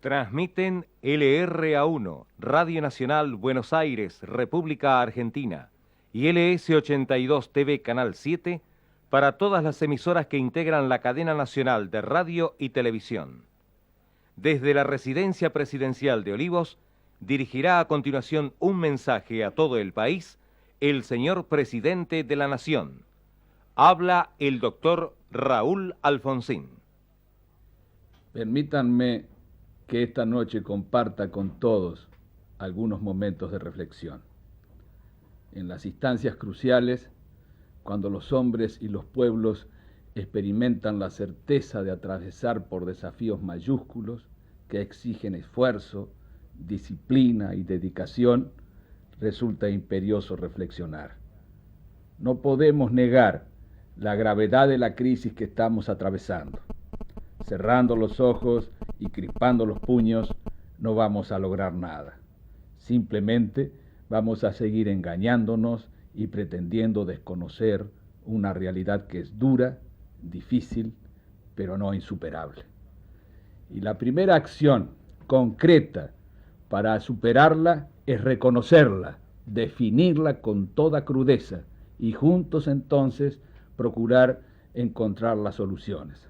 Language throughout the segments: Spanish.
Transmiten LRA1, Radio Nacional Buenos Aires, República Argentina, y LS82 TV Canal 7 para todas las emisoras que integran la cadena nacional de radio y televisión. Desde la residencia presidencial de Olivos, dirigirá a continuación un mensaje a todo el país el señor presidente de la Nación. Habla el doctor Raúl Alfonsín. Permítanme que esta noche comparta con todos algunos momentos de reflexión. En las instancias cruciales, cuando los hombres y los pueblos experimentan la certeza de atravesar por desafíos mayúsculos que exigen esfuerzo, disciplina y dedicación, resulta imperioso reflexionar. No podemos negar la gravedad de la crisis que estamos atravesando. Cerrando los ojos y crispando los puños, no vamos a lograr nada. Simplemente vamos a seguir engañándonos y pretendiendo desconocer una realidad que es dura, difícil, pero no insuperable. Y la primera acción concreta para superarla es reconocerla, definirla con toda crudeza y juntos entonces procurar encontrar las soluciones.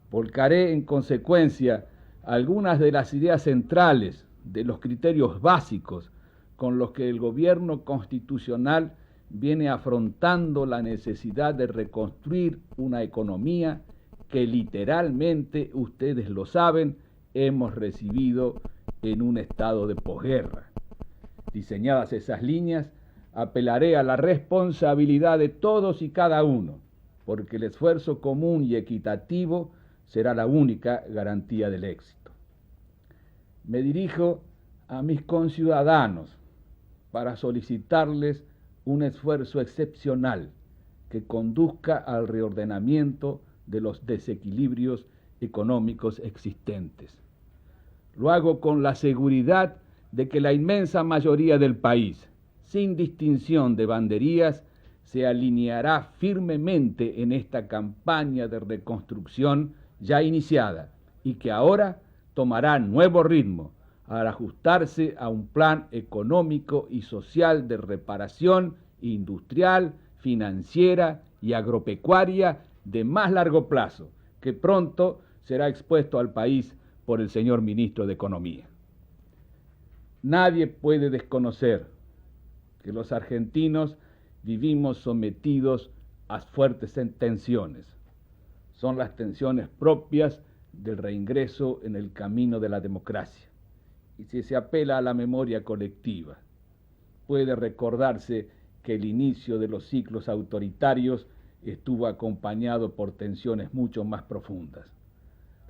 Volcaré en consecuencia algunas de las ideas centrales, de los criterios básicos con los que el gobierno constitucional viene afrontando la necesidad de reconstruir una economía que literalmente, ustedes lo saben, hemos recibido en un estado de posguerra. Diseñadas esas líneas, apelaré a la responsabilidad de todos y cada uno, porque el esfuerzo común y equitativo será la única garantía del éxito. Me dirijo a mis conciudadanos para solicitarles un esfuerzo excepcional que conduzca al reordenamiento de los desequilibrios económicos existentes. Lo hago con la seguridad de que la inmensa mayoría del país, sin distinción de banderías, se alineará firmemente en esta campaña de reconstrucción ya iniciada y que ahora tomará nuevo ritmo al ajustarse a un plan económico y social de reparación industrial, financiera y agropecuaria de más largo plazo, que pronto será expuesto al país por el señor ministro de Economía. Nadie puede desconocer que los argentinos vivimos sometidos a fuertes tensiones. Son las tensiones propias del reingreso en el camino de la democracia. Y si se apela a la memoria colectiva, puede recordarse que el inicio de los ciclos autoritarios estuvo acompañado por tensiones mucho más profundas.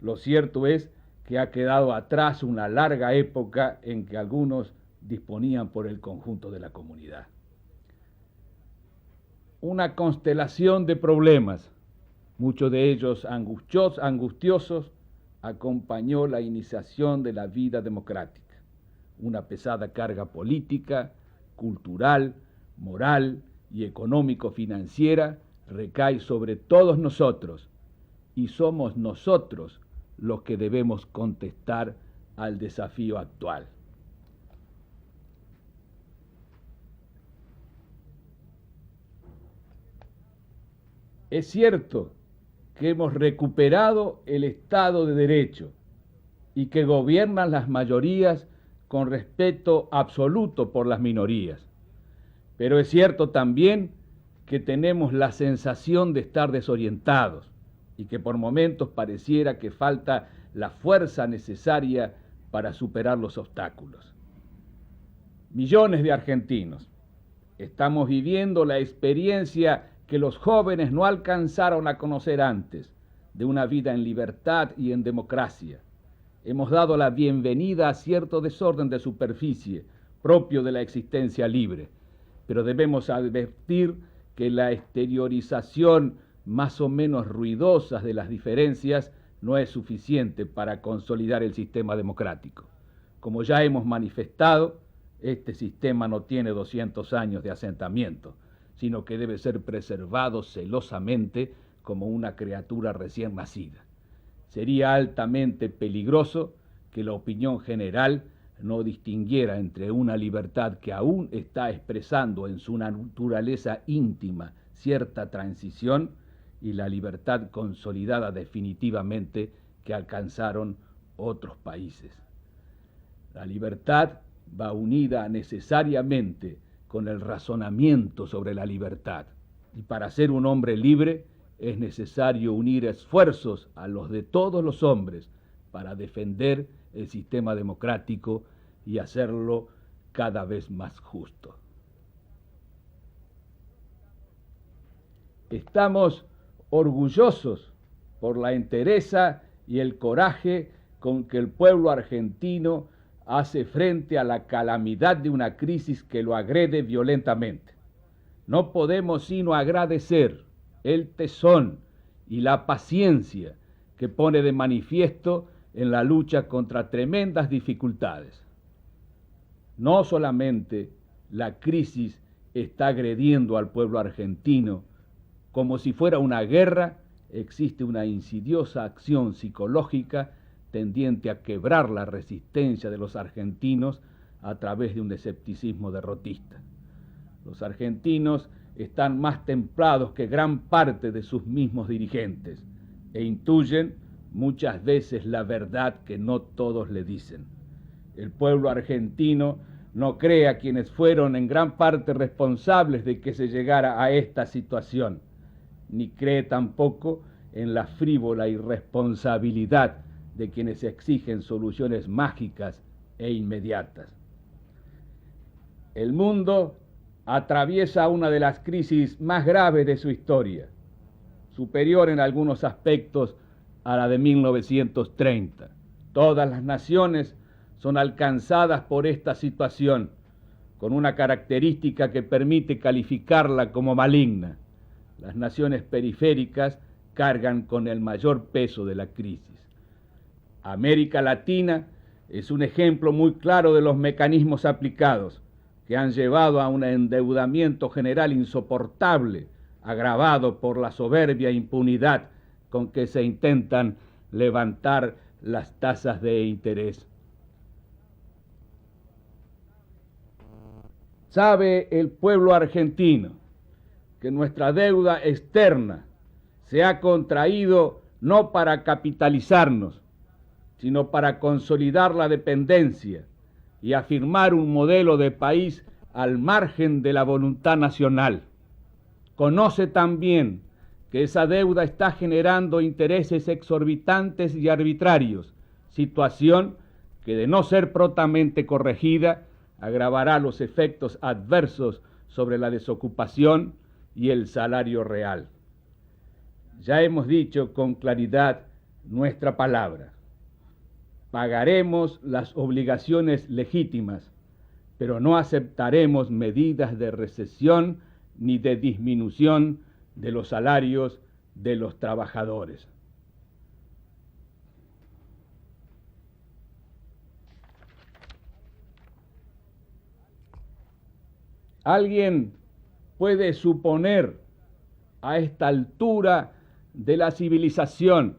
Lo cierto es que ha quedado atrás una larga época en que algunos disponían por el conjunto de la comunidad. Una constelación de problemas, muchos de ellos angustiosos, acompañó la iniciación de la vida democrática. Una pesada carga política, cultural, moral y económico-financiera recae sobre todos nosotros, y somos nosotros los que debemos contestar al desafío actual. Es cierto que hemos recuperado el Estado de Derecho y que gobiernan las mayorías con respeto absoluto por las minorías. Pero es cierto también que tenemos la sensación de estar desorientados y que por momentos pareciera que falta la fuerza necesaria para superar los obstáculos. Millones de argentinos estamos viviendo la experiencia que los jóvenes no alcanzaron a conocer antes, de una vida en libertad y en democracia. Hemos dado la bienvenida a cierto desorden de superficie, propio de la existencia libre, pero debemos advertir que la exteriorización más o menos ruidosa de las diferencias no es suficiente para consolidar el sistema democrático. Como ya hemos manifestado, este sistema no tiene 200 años de asentamiento, sino que debe ser preservado celosamente como una criatura recién nacida. Sería altamente peligroso que la opinión general no distinguiera entre una libertad que aún está expresando en su naturaleza íntima cierta transición y la libertad consolidada definitivamente que alcanzaron otros países. La libertad va unida necesariamente con el razonamiento sobre la libertad, y para ser un hombre libre es necesario unir esfuerzos a los de todos los hombres para defender el sistema democrático y hacerlo cada vez más justo. Estamos orgullosos por la entereza y el coraje con que el pueblo argentino hace frente a la calamidad de una crisis que lo agrede violentamente. No podemos sino agradecer el tesón y la paciencia que pone de manifiesto en la lucha contra tremendas dificultades. No solamente la crisis está agrediendo al pueblo argentino, como si fuera una guerra, existe una insidiosa acción psicológica tendiente a quebrar la resistencia de los argentinos a través de un escepticismo derrotista. Los argentinos están más templados que gran parte de sus mismos dirigentes e intuyen muchas veces la verdad que no todos le dicen. El pueblo argentino no cree a quienes fueron en gran parte responsables de que se llegara a esta situación, ni cree tampoco en la frívola irresponsabilidad de quienes exigen soluciones mágicas e inmediatas. El mundo atraviesa una de las crisis más graves de su historia, superior en algunos aspectos a la de 1930. Todas las naciones son alcanzadas por esta situación, con una característica que permite calificarla como maligna. Las naciones periféricas cargan con el mayor peso de la crisis. América Latina es un ejemplo muy claro de los mecanismos aplicados que han llevado a un endeudamiento general insoportable, agravado por la soberbia impunidad con que se intentan levantar las tasas de interés. Sabe el pueblo argentino que nuestra deuda externa se ha contraído no para capitalizarnos, sino para consolidar la dependencia y afirmar un modelo de país al margen de la voluntad nacional. Conoce también que esa deuda está generando intereses exorbitantes y arbitrarios, situación que de no ser prontamente corregida agravará los efectos adversos sobre la desocupación y el salario real. Ya hemos dicho con claridad nuestra palabra. Pagaremos las obligaciones legítimas, pero no aceptaremos medidas de recesión ni de disminución de los salarios de los trabajadores. Alguien puede suponer a esta altura de la civilización,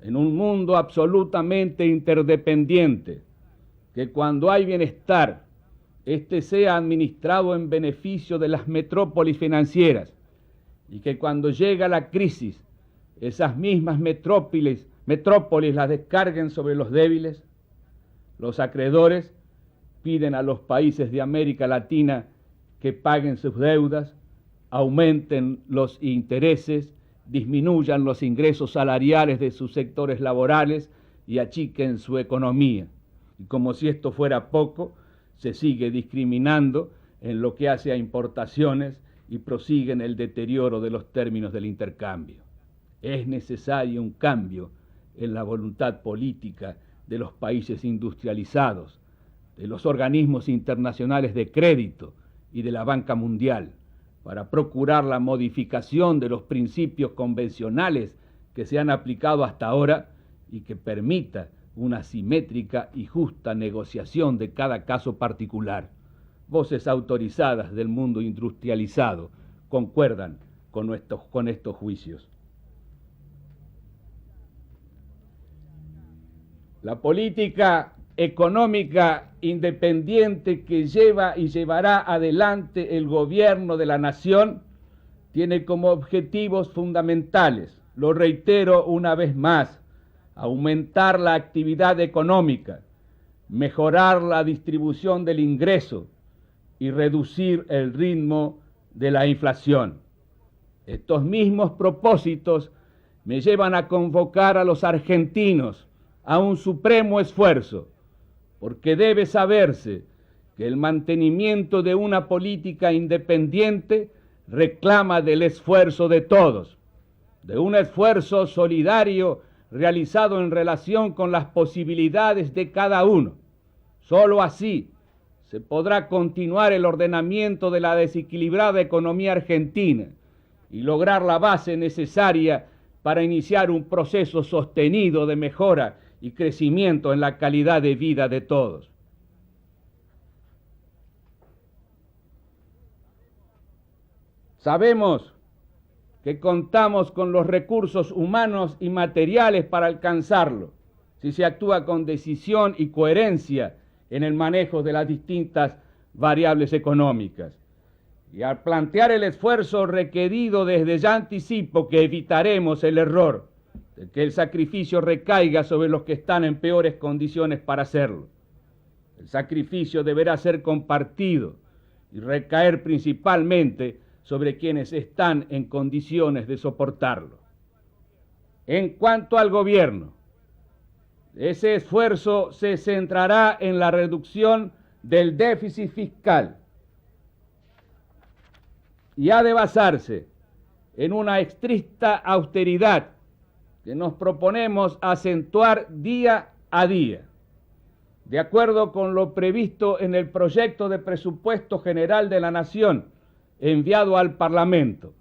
en un mundo absolutamente interdependiente, que cuando hay bienestar, este sea administrado en beneficio de las metrópolis financieras, y que cuando llega la crisis, esas mismas metrópolis las descarguen sobre los débiles. Los acreedores piden a los países de América Latina que paguen sus deudas, aumenten los intereses, disminuyan los ingresos salariales de sus sectores laborales y achiquen su economía. Y como si esto fuera poco, se sigue discriminando en lo que hace a importaciones y prosigue en el deterioro de los términos del intercambio. Es necesario un cambio en la voluntad política de los países industrializados, de los organismos internacionales de crédito y de la Banca Mundial, para procurar la modificación de los principios convencionales que se han aplicado hasta ahora y que permita una simétrica y justa negociación de cada caso particular. Voces autorizadas del mundo industrializado concuerdan con estos juicios. La política económica independiente que lleva y llevará adelante el gobierno de la nación tiene como objetivos fundamentales, lo reitero una vez más, aumentar la actividad económica, mejorar la distribución del ingreso y reducir el ritmo de la inflación. Estos mismos propósitos me llevan a convocar a los argentinos a un supremo esfuerzo, porque debe saberse que el mantenimiento de una política independiente reclama del esfuerzo de todos, de un esfuerzo solidario realizado en relación con las posibilidades de cada uno. Solo así se podrá continuar el ordenamiento de la desequilibrada economía argentina y lograr la base necesaria para iniciar un proceso sostenido de mejora y crecimiento en la calidad de vida de todos. Sabemos que contamos con los recursos humanos y materiales para alcanzarlo, si se actúa con decisión y coherencia en el manejo de las distintas variables económicas. Y al plantear el esfuerzo requerido, desde ya anticipo que evitaremos el error de que el sacrificio recaiga sobre los que están en peores condiciones para hacerlo. El sacrificio deberá ser compartido y recaer principalmente sobre quienes están en condiciones de soportarlo. En cuanto al gobierno, ese esfuerzo se centrará en la reducción del déficit fiscal y ha de basarse en una estricta austeridad que nos proponemos acentuar día a día. De acuerdo con lo previsto en el proyecto de presupuesto general de la Nación enviado al Parlamento,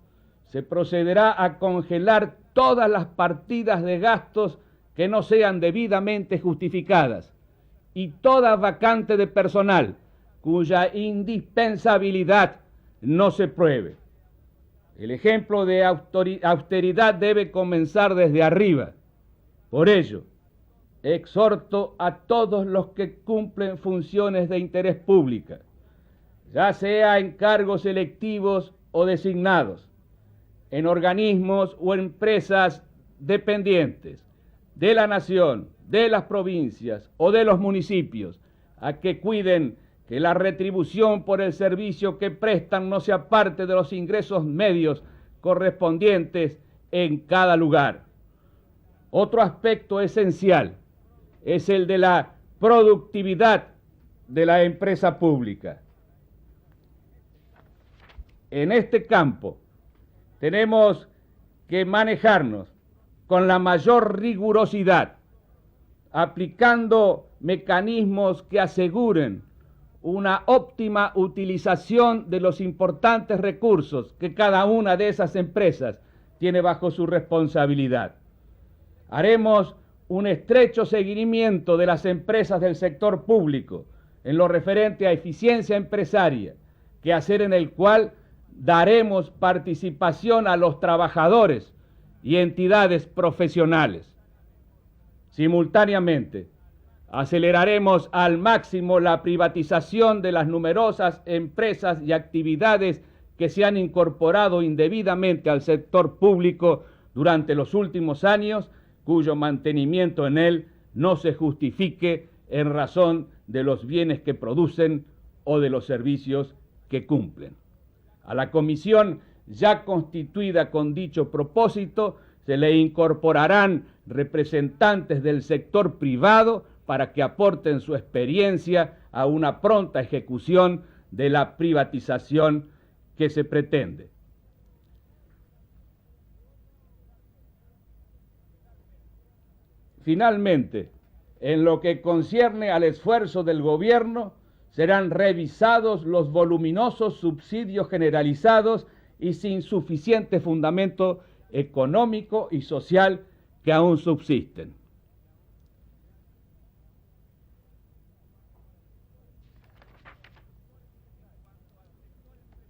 se procederá a congelar todas las partidas de gastos que no sean debidamente justificadas y toda vacante de personal cuya indispensabilidad no se pruebe. El ejemplo de austeridad debe comenzar desde arriba. Por ello, exhorto a todos los que cumplen funciones de interés público, ya sea en cargos electivos o designados, en organismos o empresas dependientes de la nación, de las provincias o de los municipios, a que cuiden que la retribución por el servicio que prestan no sea parte de los ingresos medios correspondientes en cada lugar. Otro aspecto esencial es el de la productividad de la empresa pública. En este campo tenemos que manejarnos con la mayor rigurosidad, aplicando mecanismos que aseguren una óptima utilización de los importantes recursos que cada una de esas empresas tiene bajo su responsabilidad. Haremos un estrecho seguimiento de las empresas del sector público en lo referente a eficiencia empresaria, quehacer en el cual daremos participación a los trabajadores y entidades profesionales. Simultáneamente, aceleraremos al máximo la privatización de las numerosas empresas y actividades que se han incorporado indebidamente al sector público durante los últimos años, cuyo mantenimiento en él no se justifique en razón de los bienes que producen o de los servicios que cumplen. A la comisión ya constituida con dicho propósito se le incorporarán representantes del sector privado para que aporten su experiencia a una pronta ejecución de la privatización que se pretende. Finalmente, en lo que concierne al esfuerzo del gobierno, serán revisados los voluminosos subsidios generalizados y sin suficiente fundamento económico y social que aún subsisten.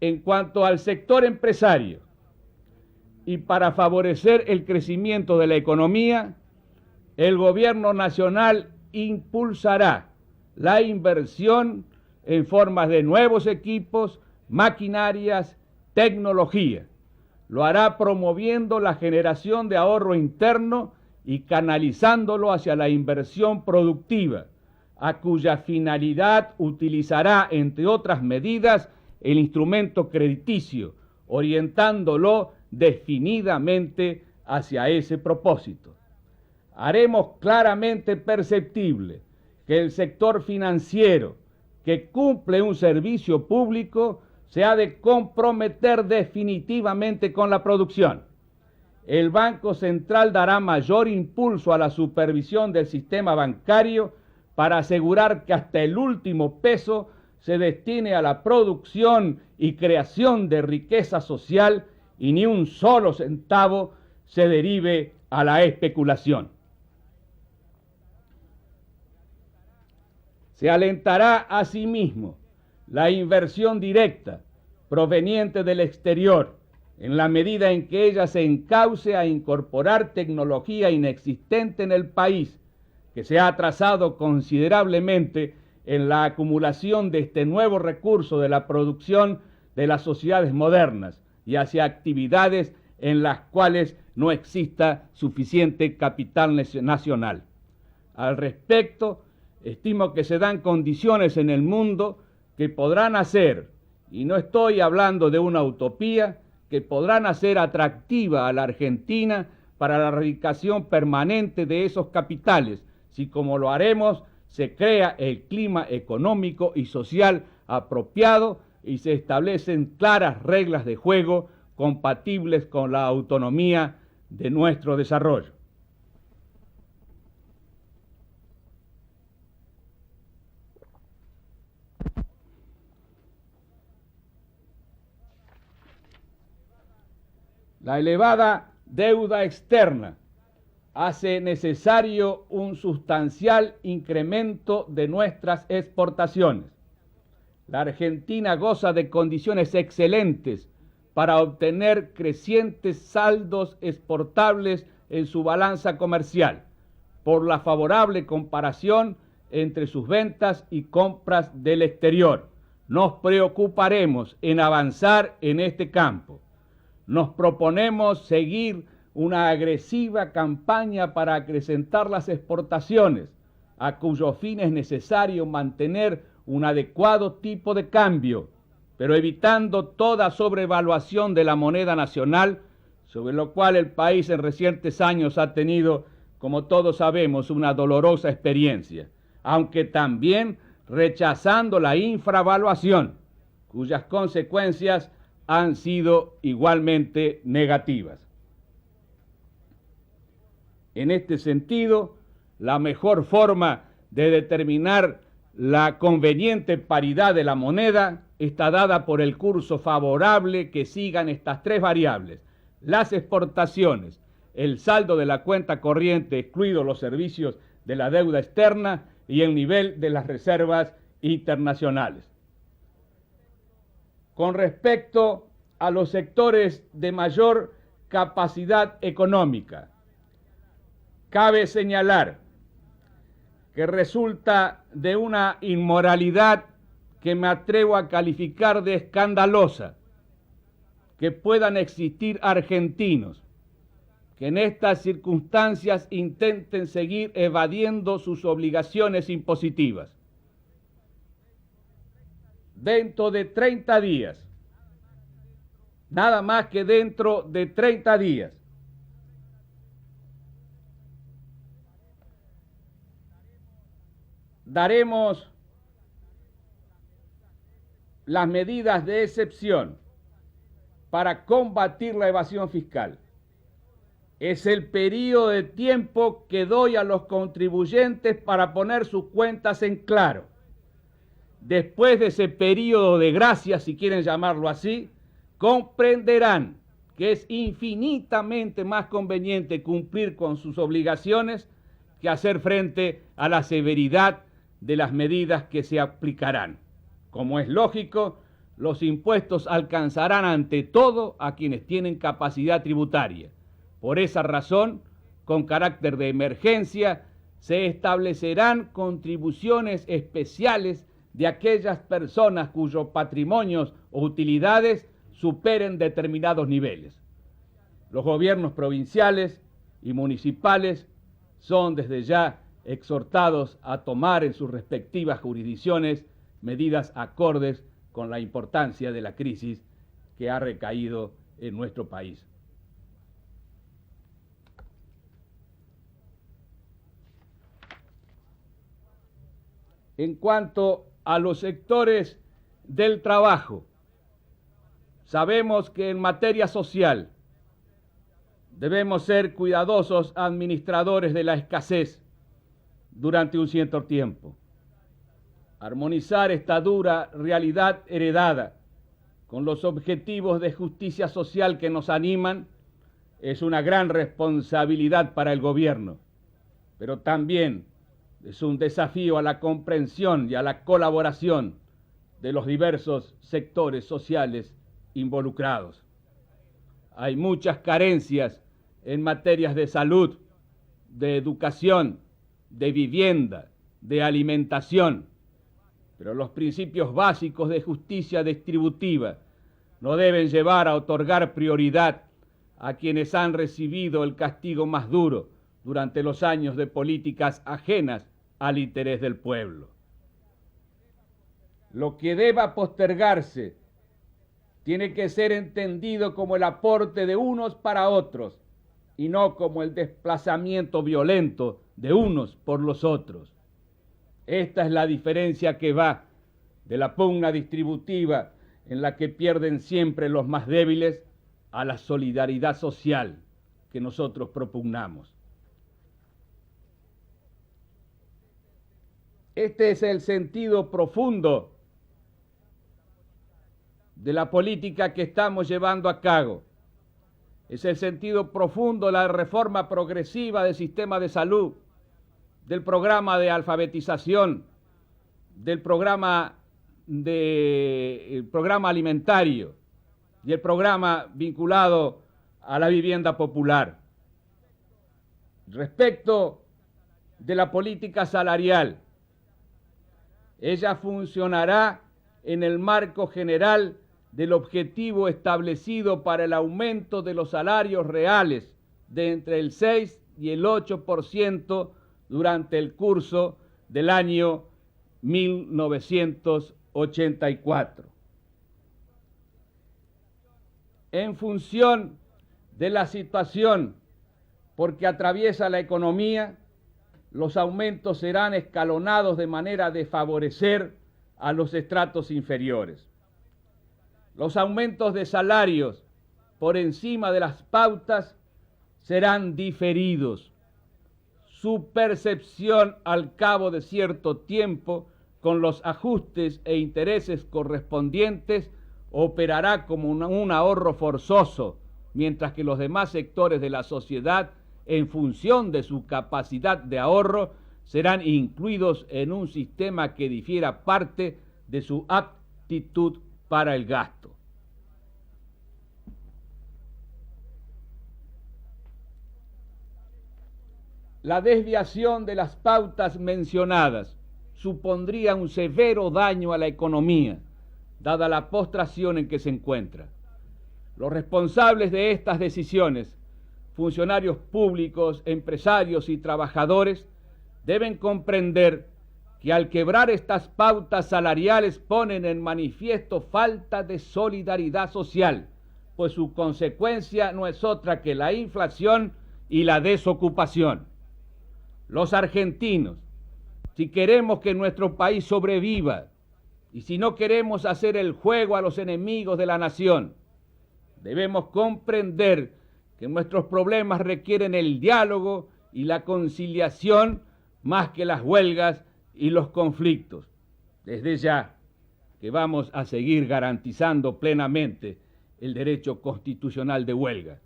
En cuanto al sector empresario, y para favorecer el crecimiento de la economía, el gobierno nacional impulsará la inversión en formas de nuevos equipos, maquinarias, tecnología. Lo hará promoviendo la generación de ahorro interno y canalizándolo hacia la inversión productiva, a cuya finalidad utilizará, entre otras medidas, el instrumento crediticio, orientándolo definidamente hacia ese propósito. Haremos claramente perceptible que el sector financiero que cumple un servicio público se ha de comprometer definitivamente con la producción. El Banco Central dará mayor impulso a la supervisión del sistema bancario para asegurar que hasta el último peso se destine a la producción y creación de riqueza social y ni un solo centavo se derive a la especulación. Se alentará asimismo la inversión directa proveniente del exterior, en la medida en que ella se encauce a incorporar tecnología inexistente en el país, que se ha atrasado considerablemente en la acumulación de este nuevo recurso de la producción de las sociedades modernas y hacia actividades en las cuales no exista suficiente capital nacional. Al respecto, estimo que se dan condiciones en el mundo que podrán hacer, y no estoy hablando de una utopía, que podrán hacer atractiva a la Argentina para la radicación permanente de esos capitales, si como lo haremos se crea el clima económico y social apropiado y se establecen claras reglas de juego compatibles con la autonomía de nuestro desarrollo. La elevada deuda externa hace necesario un sustancial incremento de nuestras exportaciones. La Argentina goza de condiciones excelentes para obtener crecientes saldos exportables en su balanza comercial, por la favorable comparación entre sus ventas y compras del exterior. Nos preocuparemos en avanzar en este campo. Nos proponemos seguir una agresiva campaña para acrecentar las exportaciones, a cuyo fin es necesario mantener un adecuado tipo de cambio, pero evitando toda sobrevaluación de la moneda nacional, sobre lo cual el país en recientes años ha tenido, como todos sabemos, una dolorosa experiencia, aunque también rechazando la infravaluación, cuyas consecuencias han sido igualmente negativas. En este sentido, la mejor forma de determinar la conveniente paridad de la moneda está dada por el curso favorable que sigan estas tres variables: las exportaciones, el saldo de la cuenta corriente, excluidos los servicios de la deuda externa, y el nivel de las reservas internacionales. Con respecto a los sectores de mayor capacidad económica, cabe señalar que resulta de una inmoralidad que me atrevo a calificar de escandalosa que puedan existir argentinos que en estas circunstancias intenten seguir evadiendo sus obligaciones impositivas. Dentro de 30 días, nada más que dentro de 30 días, daremos las medidas de excepción para combatir la evasión fiscal. Es el periodo de tiempo que doy a los contribuyentes para poner sus cuentas en claro. Después de ese periodo de gracia, si quieren llamarlo así, comprenderán que es infinitamente más conveniente cumplir con sus obligaciones que hacer frente a la severidad de las medidas que se aplicarán. Como es lógico, los impuestos alcanzarán ante todo a quienes tienen capacidad tributaria. Por esa razón, con carácter de emergencia, se establecerán contribuciones especiales de aquellas personas cuyos patrimonios o utilidades superen determinados niveles. Los gobiernos provinciales y municipales son desde ya exhortados a tomar en sus respectivas jurisdicciones medidas acordes con la importancia de la crisis que ha recaído en nuestro país. En cuanto a los sectores del trabajo, sabemos que en materia social debemos ser cuidadosos administradores de la escasez durante un cierto tiempo. Armonizar esta dura realidad heredada con los objetivos de justicia social que nos animan es una gran responsabilidad para el gobierno, pero también es un desafío a la comprensión y a la colaboración de los diversos sectores sociales involucrados. Hay muchas carencias en materias de salud, de educación, de vivienda, de alimentación, pero los principios básicos de justicia distributiva no deben llevar a otorgar prioridad a quienes han recibido el castigo más duro durante los años de políticas ajenas al interés del pueblo. Lo que deba postergarse tiene que ser entendido como el aporte de unos para otros y no como el desplazamiento violento de unos por los otros. Esta es la diferencia que va de la pugna distributiva en la que pierden siempre los más débiles a la solidaridad social que nosotros propugnamos. Este es el sentido profundo de la política que estamos llevando a cabo. Es el sentido profundo de la reforma progresiva del sistema de salud, del programa de alfabetización, del programa alimentario y el programa vinculado a la vivienda popular. Respecto de la política salarial, ella funcionará en el marco general del objetivo establecido para el aumento de los salarios reales de entre el 6 y el 8% durante el curso del año 1984. En función de la situación por que atraviesa la economía, los aumentos serán escalonados de manera de favorecer a los estratos inferiores. Los aumentos de salarios por encima de las pautas serán diferidos. Su percepción al cabo de cierto tiempo, con los ajustes e intereses correspondientes, operará como un ahorro forzoso, mientras que los demás sectores de la sociedad, en función de su capacidad de ahorro, serán incluidos en un sistema que difiera parte de su aptitud para el gasto. La desviación de las pautas mencionadas supondría un severo daño a la economía, dada la postración en que se encuentra. Los responsables de estas decisiones, funcionarios públicos, empresarios y trabajadores, deben comprender que al quebrar estas pautas salariales ponen en manifiesto falta de solidaridad social, pues su consecuencia no es otra que la inflación y la desocupación. Los argentinos, si queremos que nuestro país sobreviva y si no queremos hacer el juego a los enemigos de la nación, debemos comprender que nuestros problemas requieren el diálogo y la conciliación más que las huelgas y los conflictos. Desde ya que vamos a seguir garantizando plenamente el derecho constitucional de huelga,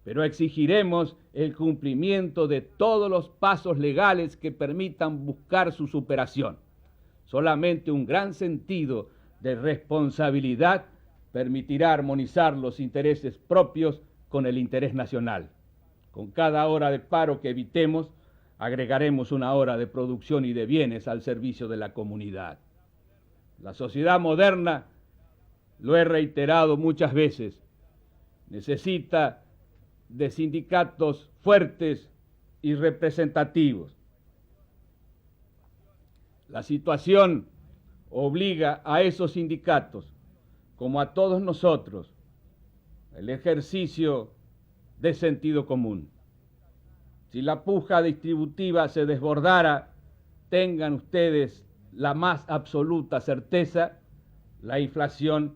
pero exigiremos el cumplimiento de todos los pasos legales que permitan buscar su superación. Solamente un gran sentido de responsabilidad permitirá armonizar los intereses propios con el interés nacional. Con cada hora de paro que evitemos, agregaremos una hora de producción y de bienes al servicio de la comunidad. La sociedad moderna, lo he reiterado muchas veces, necesita de sindicatos fuertes y representativos. La situación obliga a esos sindicatos, como a todos nosotros, el ejercicio de sentido común. Si la puja distributiva se desbordara, tengan ustedes la más absoluta certeza, la inflación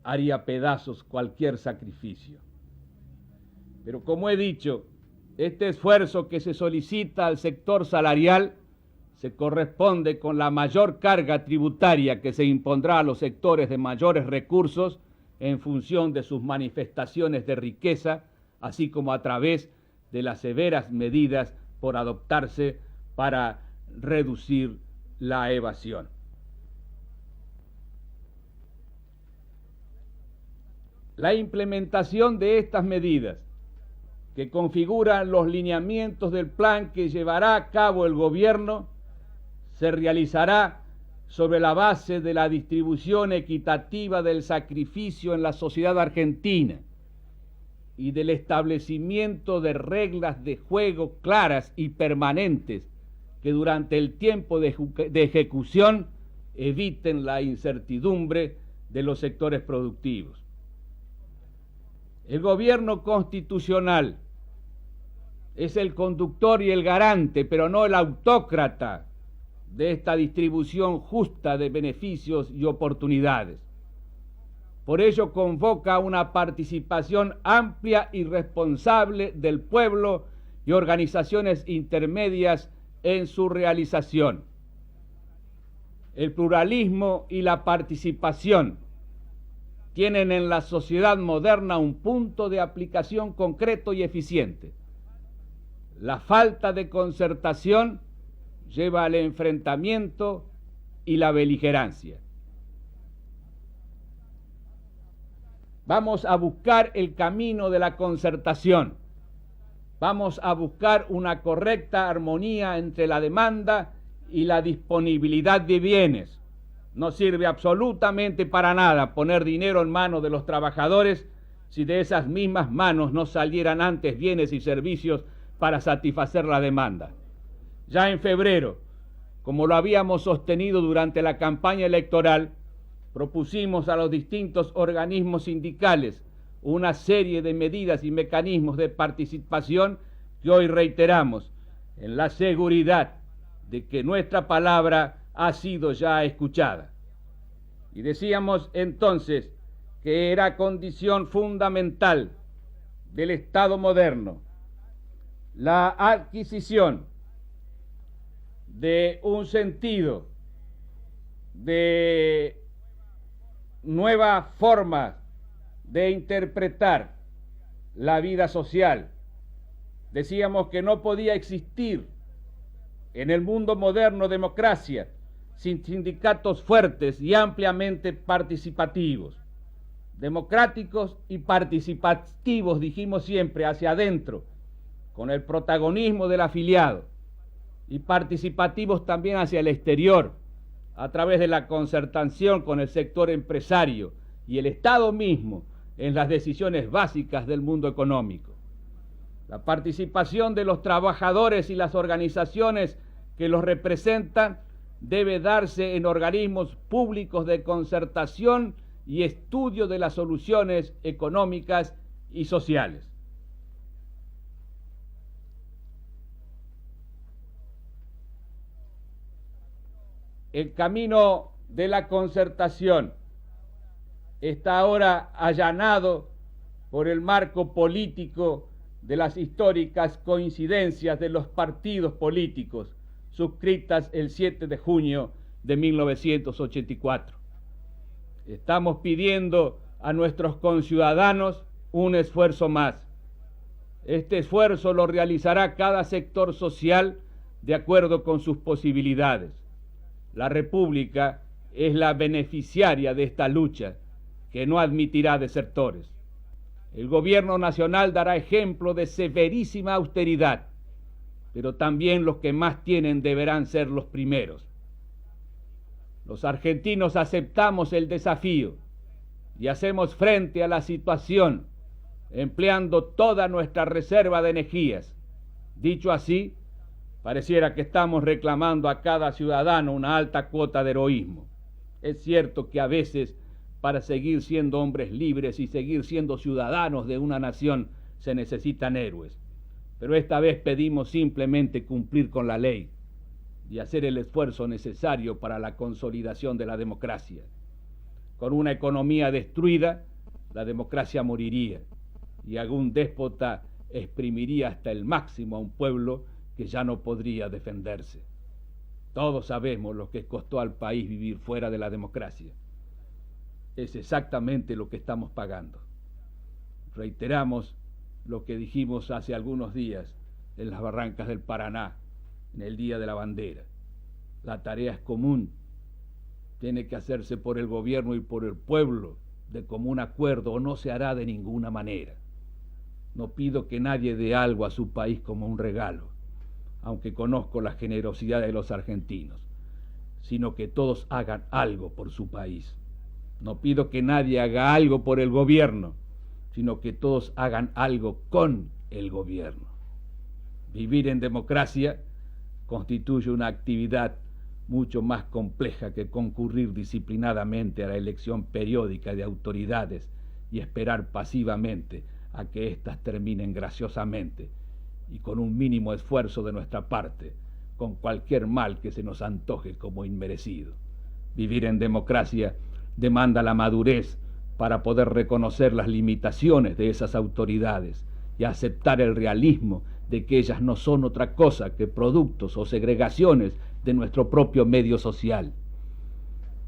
haría pedazos cualquier sacrificio. Pero como he dicho, este esfuerzo que se solicita al sector salarial se corresponde con la mayor carga tributaria que se impondrá a los sectores de mayores recursos en función de sus manifestaciones de riqueza, así como a través de las severas medidas por adoptarse para reducir la evasión. La implementación de estas medidas, que configuran los lineamientos del plan que llevará a cabo el gobierno, se realizará sobre la base de la distribución equitativa del sacrificio en la sociedad argentina y del establecimiento de reglas de juego claras y permanentes que durante el tiempo de ejecución eviten la incertidumbre de los sectores productivos. El gobierno constitucional es el conductor y el garante, pero no el autócrata de esta distribución justa de beneficios y oportunidades. Por ello convoca una participación amplia y responsable del pueblo y organizaciones intermedias en su realización. El pluralismo y la participación tienen en la sociedad moderna un punto de aplicación concreto y eficiente. La falta de concertación lleva al enfrentamiento y la beligerancia. Vamos a buscar el camino de la concertación. Vamos a buscar una correcta armonía entre la demanda y la disponibilidad de bienes. No sirve absolutamente para nada poner dinero en manos de los trabajadores si de esas mismas manos no salieran antes bienes y servicios para satisfacer la demanda. Ya en febrero, como lo habíamos sostenido durante la campaña electoral, propusimos a los distintos organismos sindicales una serie de medidas y mecanismos de participación que hoy reiteramos, en la seguridad de que nuestra palabra ha sido ya escuchada. Y decíamos entonces que era condición fundamental del Estado moderno la adquisición de un sentido de nuevas formas de interpretar la vida social. Decíamos que no podía existir en el mundo moderno democracia sin sindicatos fuertes y ampliamente participativos. Democráticos y participativos, dijimos siempre, hacia adentro, con el protagonismo del afiliado, y participativos también hacia el exterior, a través de la concertación con el sector empresario y el Estado mismo en las decisiones básicas del mundo económico. La participación de los trabajadores y las organizaciones que los representan debe darse en organismos públicos de concertación y estudio de las soluciones económicas y sociales. El camino de la concertación está ahora allanado por el marco político de las históricas coincidencias de los partidos políticos suscritas el 7 de junio de 1984. Estamos pidiendo a nuestros conciudadanos un esfuerzo más. Este esfuerzo lo realizará cada sector social de acuerdo con sus posibilidades. La República es la beneficiaria de esta lucha, que no admitirá desertores. El gobierno nacional dará ejemplo de severísima austeridad pero también los que más tienen deberán ser los primeros. Los argentinos aceptamos el desafío y hacemos frente a la situación empleando toda nuestra reserva de energías. Dicho así, pareciera que estamos reclamando a cada ciudadano una alta cuota de heroísmo. Es cierto que a veces, para seguir siendo hombres libres y seguir siendo ciudadanos de una nación, se necesitan héroes. Pero esta vez pedimos simplemente cumplir con la ley y hacer el esfuerzo necesario para la consolidación de la democracia. Con una economía destruida, la democracia moriría y algún déspota exprimiría hasta el máximo a un pueblo que ya no podría defenderse. Todos sabemos lo que costó al país vivir fuera de la democracia. Es exactamente lo que estamos pagando. Reiteramos lo que dijimos hace algunos días en las barrancas del Paraná, en el Día de la Bandera. La tarea es común, tiene que hacerse por el gobierno y por el pueblo de común acuerdo, o no se hará de ninguna manera. No pido que nadie dé algo a su país como un regalo, aunque conozco la generosidad de los argentinos, sino que todos hagan algo por su país. No pido que nadie haga algo por el gobierno, sino que todos hagan algo con el gobierno. Vivir en democracia constituye una actividad mucho más compleja que concurrir disciplinadamente a la elección periódica de autoridades y esperar pasivamente a que éstas terminen graciosamente y con un mínimo esfuerzo de nuestra parte, con cualquier mal que se nos antoje como inmerecido. Vivir en democracia demanda la madurez para poder reconocer las limitaciones de esas autoridades y aceptar el realismo de que ellas no son otra cosa que productos o segregaciones de nuestro propio medio social.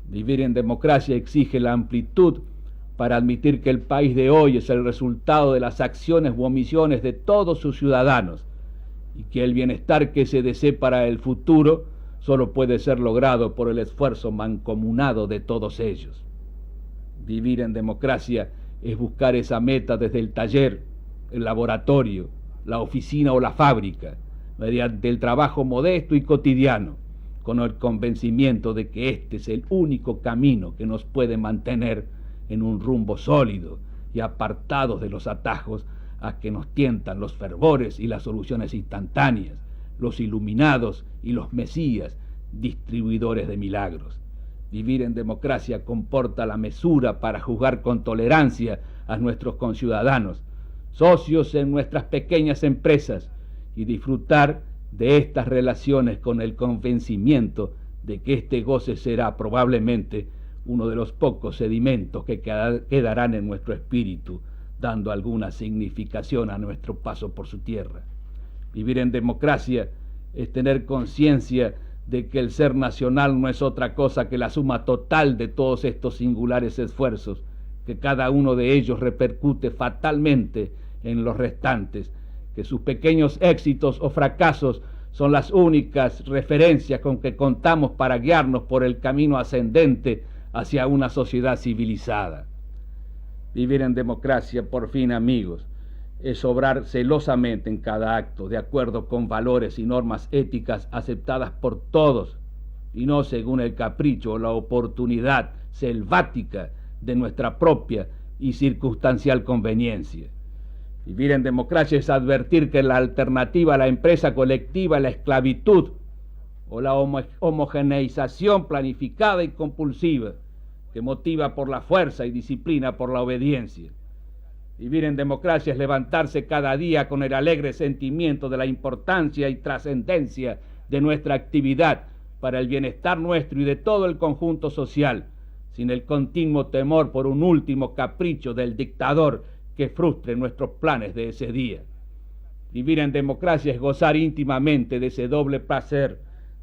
Vivir en democracia exige la amplitud para admitir que el país de hoy es el resultado de las acciones u omisiones de todos sus ciudadanos y que el bienestar que se desee para el futuro solo puede ser logrado por el esfuerzo mancomunado de todos ellos. Vivir en democracia es buscar esa meta desde el taller, el laboratorio, la oficina o la fábrica, mediante el trabajo modesto y cotidiano, con el convencimiento de que este es el único camino que nos puede mantener en un rumbo sólido y apartados de los atajos a que nos tientan los fervores y las soluciones instantáneas, los iluminados y los mesías, distribuidores de milagros. Vivir en democracia comporta la mesura para juzgar con tolerancia a nuestros conciudadanos, socios en nuestras pequeñas empresas, y disfrutar de estas relaciones con el convencimiento de que este goce será probablemente uno de los pocos sedimentos que quedarán en nuestro espíritu, dando alguna significación a nuestro paso por su tierra. Vivir en democracia es tener conciencia de que el ser nacional no es otra cosa que la suma total de todos estos singulares esfuerzos, que cada uno de ellos repercute fatalmente en los restantes, que sus pequeños éxitos o fracasos son las únicas referencias con que contamos para guiarnos por el camino ascendente hacia una sociedad civilizada. Vivir en democracia, por fin, amigos, es obrar celosamente en cada acto, de acuerdo con valores y normas éticas aceptadas por todos, y no según el capricho o la oportunidad selvática de nuestra propia y circunstancial conveniencia. Vivir en democracia es advertir que la alternativa a la empresa colectiva es la esclavitud o la homogeneización planificada y compulsiva que motiva por la fuerza y disciplina por la obediencia. Vivir en democracia es levantarse cada día con el alegre sentimiento de la importancia y trascendencia de nuestra actividad para el bienestar nuestro y de todo el conjunto social, sin el continuo temor por un último capricho del dictador que frustre nuestros planes de ese día. Vivir en democracia es gozar íntimamente de ese doble placer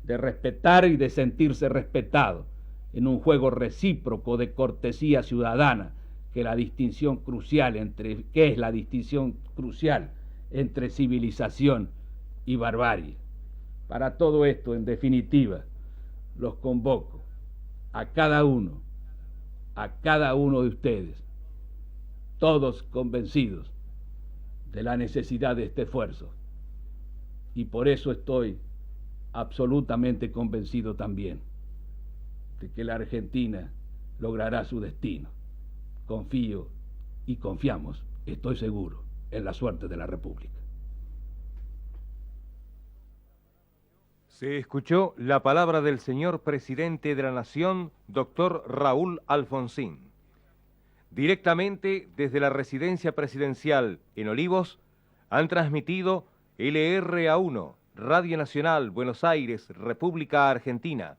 de respetar y de sentirse respetado, en un juego recíproco de cortesía ciudadana, que es la distinción crucial entre civilización y barbarie. Para todo esto, en definitiva, los convoco a cada uno de ustedes, todos convencidos de la necesidad de este esfuerzo Y por eso estoy absolutamente convencido también de que la Argentina logrará su destino. Confío y confiamos, estoy seguro, en la suerte de la República. Se escuchó la palabra del señor presidente de la Nación, doctor Raúl Alfonsín. Directamente desde la residencia presidencial en Olivos, han transmitido LRA1, Radio Nacional, Buenos Aires, República Argentina,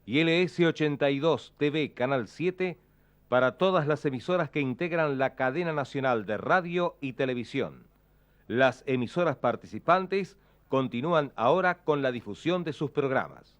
y LS82 TV, Canal 7, para todas las emisoras que integran la cadena nacional de radio y televisión. Las emisoras participantes continúan ahora con la difusión de sus programas.